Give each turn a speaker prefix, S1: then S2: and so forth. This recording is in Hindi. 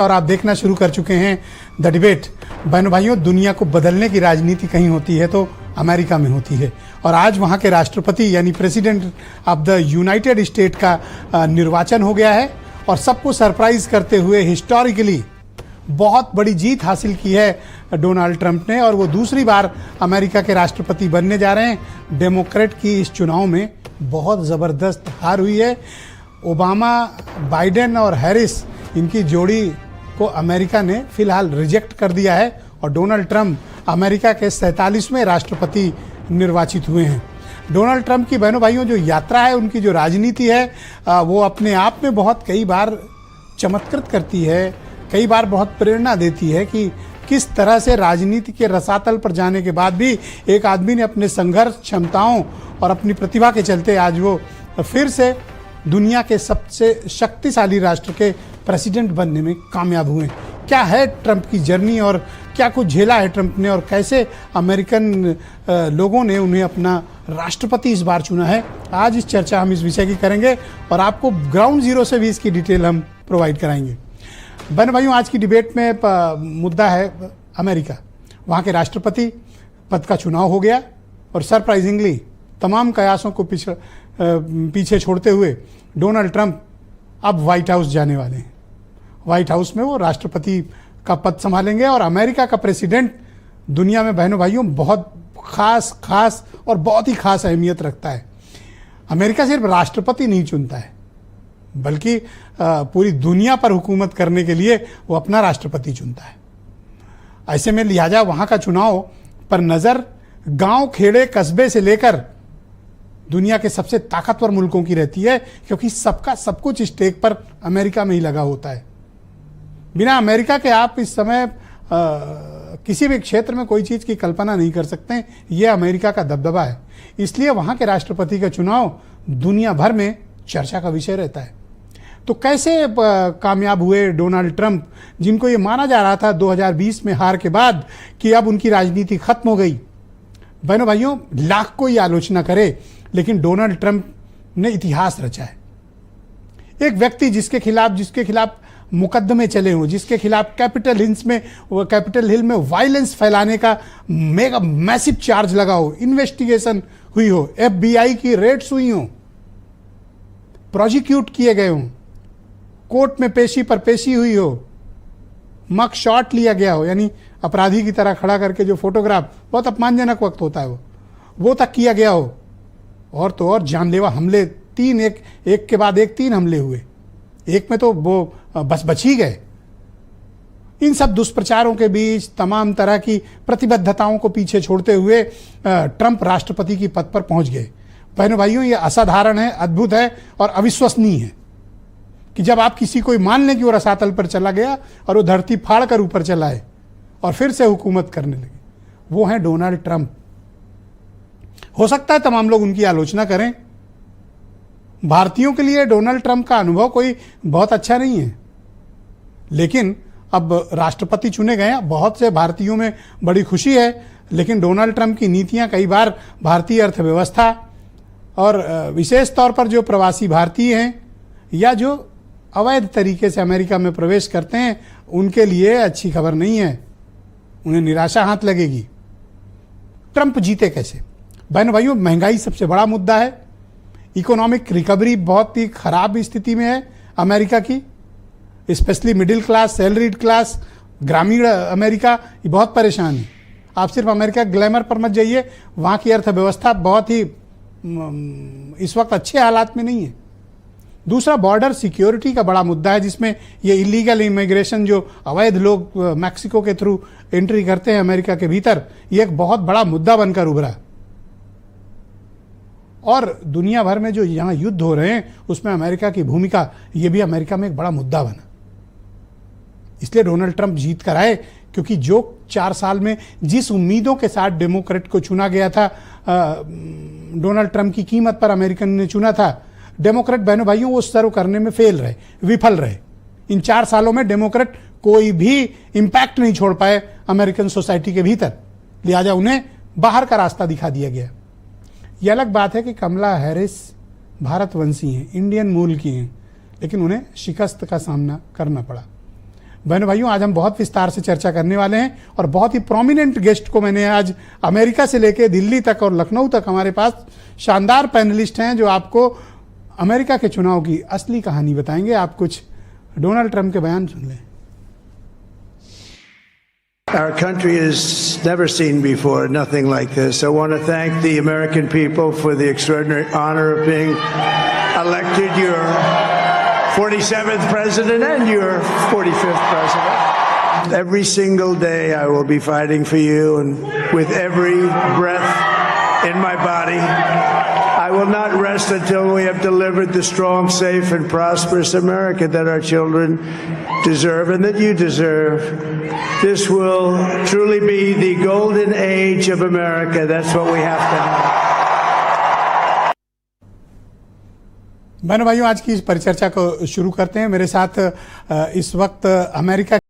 S1: और आप देखना शुरू कर चुके हैं द डिबेट। बहनों भाइयों, दुनिया को बदलने की राजनीति कहीं होती है तो अमेरिका में होती है, और आज वहां के राष्ट्रपति यानी president of the United state का निर्वाचन हो गया है और सबको सरप्राइज करते हुए हिस्टोरिकली बहुत बड़ी जीत हासिल की है डोनाल्ड ट्रंप ने, और वो दूसरी बार अमेरिका के राष्ट्रपति बनने जा रहे हैं। डेमोक्रेट की इस चुनाव में बहुत ज़बरदस्त हार हुई है। ओबामा, बाइडेन और हैरिस, इनकी जोड़ी को अमेरिका ने फिलहाल रिजेक्ट कर दिया है और डोनाल्ड ट्रंप अमेरिका के 47वें राष्ट्रपति निर्वाचित हुए हैं। डोनाल्ड ट्रंप की बहनों भाइयों जो यात्रा है, उनकी जो राजनीति है, वो अपने आप में बहुत कई बार चमत्कृत करती है, कई बार बहुत प्रेरणा देती है कि किस तरह से राजनीति के रसातल पर जाने के बाद भी एक आदमी ने अपने संघर्ष, क्षमताओं और अपनी प्रतिभा के चलते आज वो फिर से दुनिया के सबसे शक्तिशाली राष्ट्र के प्रेसिडेंट बनने में कामयाब हुए। क्या है ट्रंप की जर्नी और क्या कुछ झेला है ट्रंप ने, और कैसे अमेरिकन लोगों ने उन्हें अपना राष्ट्रपति इस बार चुना है, आज इस चर्चा हम इस विषय की करेंगे और आपको ग्राउंड जीरो से भी इसकी डिटेल हम प्रोवाइड कराएंगे। बहन भाइयों, आज की डिबेट में मुद्दा है अमेरिका। वहाँ के राष्ट्रपति पद का चुनाव हो गया और सरप्राइजिंगली तमाम कयासों को पीछे छोड़ते हुए डोनाल्ड ट्रंप अब व्हाइट हाउस जाने वाले हैं। व्हाइट हाउस में वो राष्ट्रपति का पद संभालेंगे और अमेरिका का प्रेसिडेंट दुनिया में बहनों भाइयों बहुत खास और बहुत ही खास अहमियत रखता है। अमेरिका सिर्फ राष्ट्रपति नहीं चुनता है, बल्कि पूरी दुनिया पर हुकूमत करने के लिए वो अपना राष्ट्रपति चुनता है। ऐसे में लिहाजा वहाँ का चुनाव पर नज़र गांव, खेड़े, कस्बे से लेकर दुनिया के सबसे ताकतवर मुल्कों की रहती है, क्योंकि सबका सब कुछ स्टेक पर अमेरिका में ही लगा होता है। बिना अमेरिका के आप इस समय किसी भी क्षेत्र में कोई चीज़ की कल्पना नहीं कर सकते। ये अमेरिका का दबदबा है, इसलिए वहाँ के राष्ट्रपति का चुनाव दुनिया भर में चर्चा का विषय रहता है। तो कैसे कामयाब हुए डोनाल्ड ट्रंप, जिनको ये माना जा रहा था 2020 में हार के बाद कि अब उनकी राजनीति खत्म हो गई। बहनों भाइयों, लाख कोई आलोचना करे, लेकिन डोनाल्ड ट्रंप ने इतिहास रचा है। एक व्यक्ति जिसके खिलाफ मुकदमे चले हों, जिसके खिलाफ कैपिटल हिल में वायलेंस फैलाने का मैसिव चार्ज लगा हो, इन्वेस्टिगेशन हुई हो, FBI की रेड्स हुई हो, प्रोसिक्यूट किए गए हों, कोर्ट में पेशी हुई हो, मग शॉट लिया गया हो, यानी अपराधी की तरह खड़ा करके जो फोटोग्राफ, बहुत अपमानजनक वक्त होता है वो तक किया गया हो, और तो और जानलेवा हमले, एक के बाद एक 3 हमले हुए, एक में तो वो बच ही गए। इन सब दुष्प्रचारों के बीच तमाम तरह की प्रतिबद्धताओं को पीछे छोड़ते हुए ट्रंप राष्ट्रपति की पद पर पहुंच गए। बहनों भाइयों, ये असाधारण है, अद्भुत है और अविश्वसनीय है कि जब आप किसी को मान लें कि वो रसातल पर चला गया और वो धरती फाड़ कर ऊपर चला है और फिर से हुकूमत करने लगे, वो हैं डोनाल्ड ट्रंप। हो सकता है तमाम लोग उनकी आलोचना करें। भारतीयों के लिए डोनाल्ड ट्रंप का अनुभव कोई बहुत अच्छा नहीं है, लेकिन अब राष्ट्रपति चुने गए हैं, बहुत से भारतीयों में बड़ी खुशी है। लेकिन डोनाल्ड ट्रंप की नीतियां कई बार भारतीय अर्थव्यवस्था और विशेष तौर पर जो प्रवासी भारतीय हैं या जो अवैध तरीके से अमेरिका में प्रवेश करते हैं, उनके लिए अच्छी खबर नहीं है, उन्हें निराशा हाथ लगेगी। ट्रंप जीते कैसे? बहन भाइयों, महंगाई सबसे बड़ा मुद्दा है। इकोनॉमिक रिकवरी बहुत ही खराब स्थिति में है अमेरिका की, specially middle class, salaried class, ग्रामीण अमेरिका ये बहुत परेशान है। आप सिर्फ अमेरिका ग्लैमर पर मत जाइए, वहाँ की अर्थव्यवस्था बहुत ही इस वक्त अच्छे हालात में नहीं है। दूसरा, बॉर्डर सिक्योरिटी का बड़ा मुद्दा है, जिसमें ये इलीगल इमिग्रेशन, जो अवैध लोग मैक्सिको के थ्रू एंट्री करते हैं अमेरिका के भीतर, ये एक बहुत बड़ा मुद्दा बनकर उभरा। और दुनिया भर में जो यहाँ युद्ध हो रहे हैं, उसमें अमेरिका की भूमिका, ये भी अमेरिका में एक बड़ा मुद्दा बना। इसलिए डोनाल्ड ट्रंप जीत कर आए, क्योंकि जो 4 साल में जिस उम्मीदों के साथ डेमोक्रेट को चुना गया था, डोनाल्ड ट्रंप की कीमत पर अमेरिकन ने चुना था, डेमोक्रेट बहनों भाइयों वो सर्व करने में विफल रहे। इन 4 सालों में डेमोक्रेट कोई भी इंपैक्ट नहीं छोड़ पाए अमेरिकन सोसाइटी के भीतर, लिहाजा उन्हें बाहर का रास्ता दिखा दिया गया। यह अलग बात है कि कमला हैरिस भारतवंशी हैं, इंडियन मूल की हैं, लेकिन उन्हें शिकस्त का सामना करना पड़ा। बहनों भाइयों, आज हम बहुत विस्तार से चर्चा करने वाले हैं और बहुत ही प्रोमिनेंट गेस्ट को मैंने आज अमेरिका से लेकर दिल्ली तक और लखनऊ तक हमारे पास शानदार पैनलिस्ट हैं जो आपको अमेरिका के चुनाव की असली कहानी बताएंगे। आप कुछ डोनाल्ड ट्रंप के बयान सुन लें।
S2: Our country has never seen before nothing like this. I want to thank the American people for the extraordinary honor of being elected your 47th president and your 45th president. Every single day I will be fighting for you, and with every breath in my body, I will not rest until we have delivered the strong, safe, and prosperous America that our children deserve and that you deserve. This will truly be the golden age of America. That's what we have to have.
S1: बहनों भाइयों, आज की इस परिचर्चा को शुरू करते हैं। मेरे साथ इस वक्त अमेरिका